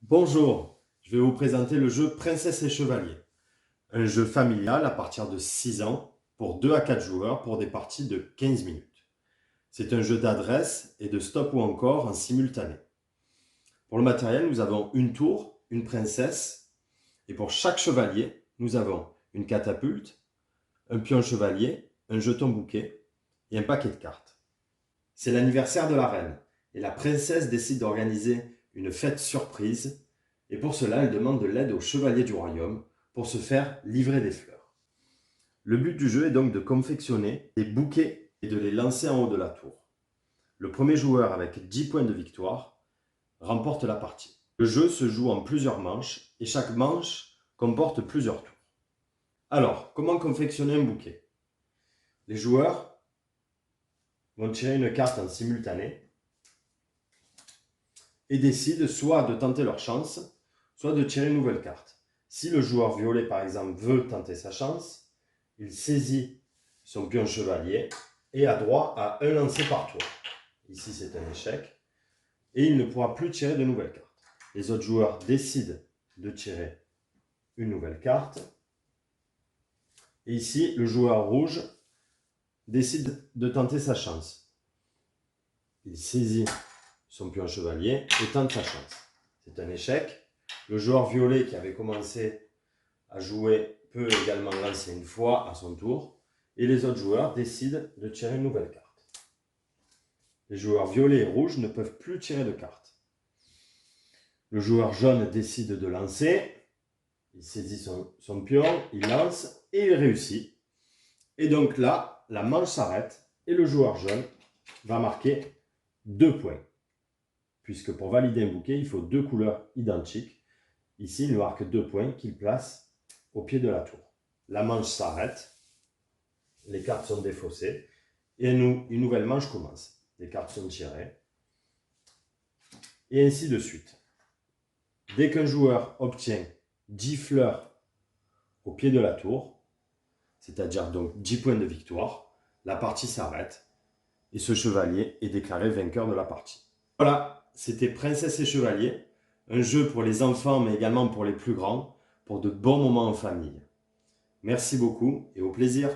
Bonjour, je vais vous présenter le jeu Princesse et Chevalier. Un jeu familial à partir de 6 ans pour 2 à 4 joueurs pour des parties de 15 minutes. C'est un jeu d'adresse et de stop ou encore en simultané. Pour le matériel, nous avons une tour, une princesse et pour chaque chevalier, nous avons une catapulte, un pion chevalier, un jeton bouquet et un paquet de cartes. C'est l'anniversaire de la reine et la princesse décide d'organiser une fête surprise et pour cela elle demande de l'aide aux chevaliers du royaume pour se faire livrer des fleurs. Le but du jeu est donc de confectionner des bouquets et de les lancer en haut de la tour. Le premier joueur avec 10 points de victoire remporte la partie. Le jeu se joue en plusieurs manches et chaque manche comporte plusieurs tours. Alors, comment confectionner un bouquet? Les joueurs vont tirer une carte en simultané et décident soit de tenter leur chance, soit de tirer une nouvelle carte. Si le joueur violet, par exemple, veut tenter sa chance, il saisit son pion chevalier et a droit à un lancer par tour. Ici, c'est un échec. Et il ne pourra plus tirer de nouvelles cartes. Les autres joueurs décident de tirer une nouvelle carte. Et ici, le joueur rouge décide de tenter sa chance. Il saisit son pion chevalier et tente sa chance. C'est un échec. Le joueur violet qui avait commencé à jouer peut également lancer une fois à son tour. Et les autres joueurs décident de tirer une nouvelle carte. Les joueurs violets et rouges ne peuvent plus tirer de cartes. Le joueur jaune décide de lancer. Il saisit son pion, il lance et il réussit. Et donc là, la manche s'arrête et le joueur jaune va marquer 2 points. Puisque pour valider un bouquet, il faut 2 couleurs identiques. Ici, il marque 2 points qu'il place au pied de la tour. La manche s'arrête, les cartes sont défaussées et une nouvelle manche commence. Les cartes sont tirées et ainsi de suite. Dès qu'un joueur obtient 10 fleurs au pied de la tour, c'est-à-dire donc 10 points de victoire, la partie s'arrête et ce chevalier est déclaré vainqueur de la partie. Voilà, c'était Princesse et Chevalier, un jeu pour les enfants mais également pour les plus grands, pour de bons moments en famille. Merci beaucoup et au plaisir.